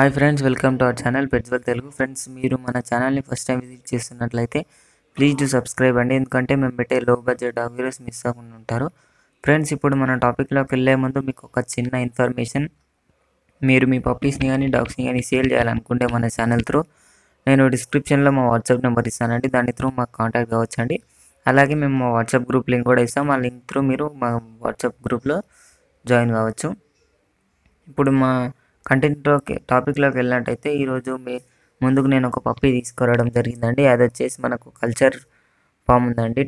Hi friends, welcome to our channel పెట్స్వల్ Telugu. Friends, మీరు మన ఛానల్ని ఫస్ట్ టైం విజిట్ చేస్తున్నట్లయితే ప్లీజ్ డూ సబ్స్క్రైబ్ అండి, ఎందుకంటే మేము పెట్టే లో బడ్జెట్ డాగ్ వీడియోస్ మిస్ అవ్వకుండా ఉంటారు. ఫ్రెండ్స్, ఇప్పుడు మన టాపిక్లోకి వెళ్ళే ముందు మీకు ఒక చిన్న ఇన్ఫర్మేషన్. మీరు మీ పప్పీస్ని కానీ డాగ్స్ని కానీ సేల్ చేయాలనుకుంటే మన ఛానల్ త్రూ నేను డిస్క్రిప్షన్లో మా వాట్సాప్ నెంబర్ ఇస్తానండి. దాని త్రూ మాకు కాంటాక్ట్ కావచ్చండి. అలాగే మేము మా వాట్సాప్ గ్రూప్ లింక్ కూడా ఇస్తాం. ఆ లింక్ త్రూ మీరు మా వాట్సాప్ గ్రూప్లో జాయిన్ కావచ్చు. ఇప్పుడు మా టాపిక్లోకి వెళ్ళినట్టయితే ఈరోజు ముందుకు నేను ఒక పప్పీ తీసుకురావడం జరిగిందండి. అది వచ్చేసి మనకు కల్చర్ పామ్ ఉందండి,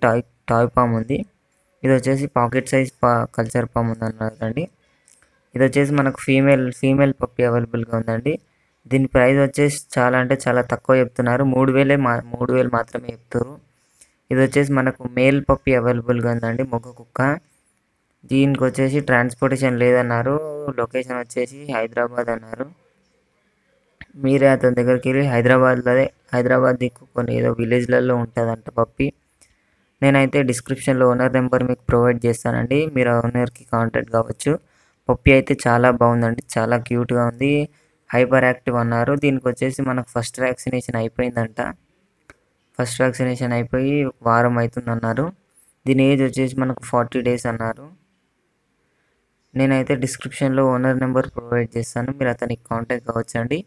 టాయ్ పామ్ ఉంది. ఇది వచ్చేసి పాకెట్ సైజ్ కల్చర్ పామ్ ఉందన్నదండి. ఇది వచ్చేసి మనకు ఫీమేల్ పప్పీ అవైలబుల్గా ఉందండి. దీని ప్రైస్ వచ్చేసి చాలా అంటే చాలా తక్కువ చెప్తున్నారు. 3,000 మాత్రమే చెప్తారు. ఇది వచ్చేసి మనకు మేల్ పప్పీ అవైలబుల్గా ఉందండి, మొగ్గ కుక్క. దీనికి వచ్చేసి ట్రాన్స్పోర్టేషన్ లేదన్నారు. లొకేషన్ వచ్చేసి హైదరాబాద్ అన్నారు. మీరే అతని దగ్గరికి వెళ్ళి హైదరాబాద్ దిక్కు కొన్ని ఏదో విలేజ్లలో ఉంటుందంట పప్పి. నేనైతే డిస్క్రిప్షన్లో ఓనర్ నెంబర్ మీకు ప్రొవైడ్ చేస్తానండి, మీరు ఆ ఓనర్కి కాంటాక్ట్ కావచ్చు. పప్పి అయితే చాలా బాగుందండి, చాలా క్యూట్గా ఉంది, హైపర్ యాక్టివ్ అన్నారు. దీనికి వచ్చేసి మనకు ఫస్ట్ వ్యాక్సినేషన్ అయిపోయిందంట. ఫస్ట్ వ్యాక్సినేషన్ అయిపోయి వారం అవుతుందన్నారు. దీని ఏజ్ వచ్చేసి మనకు 40 days అన్నారు. నేనైతే డిస్క్రిప్షన్లో ఓనర్ నెంబర్ ప్రొవైడ్ చేస్తాను, మీరు అతనికి కాంటాక్ట్ కావచ్చండి.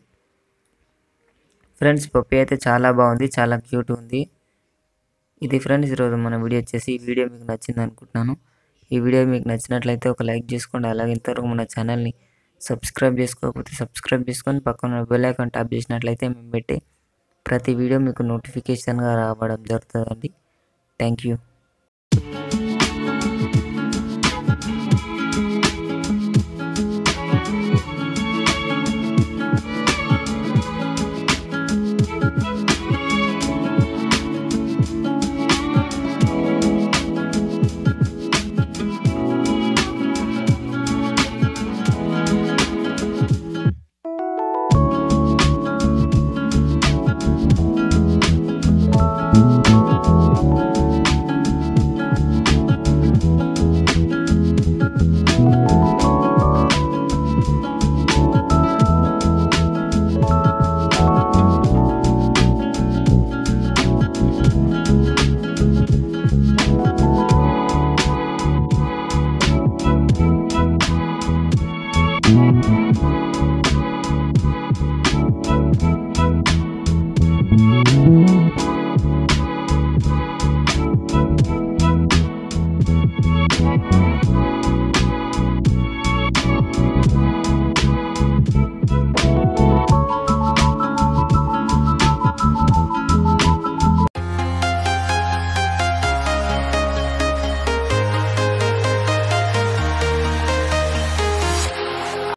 ఫ్రెండ్స్, పప్పి అయితే చాలా బాగుంది, చాలా క్యూట్ ఉంది. ఇది ఫ్రెండ్స్ ఈరోజు మన వీడియో వచ్చేసి. ఈ వీడియో మీకు నచ్చింది అనుకుంటున్నాను. ఈ వీడియో మీకు నచ్చినట్లయితే ఒక లైక్ చేసుకోండి. అలాగే ఇంతవరకు మన ఛానల్ని సబ్స్క్రైబ్ చేసుకోకపోతే సబ్స్క్రైబ్ చేసుకొని పక్కన బెల్ ఐకాన్ ట్యాప్ చేసినట్లయితే మేము పెట్టే ప్రతి వీడియో మీకు నోటిఫికేషన్గా రావడం జరుగుతుందండి. Thank you.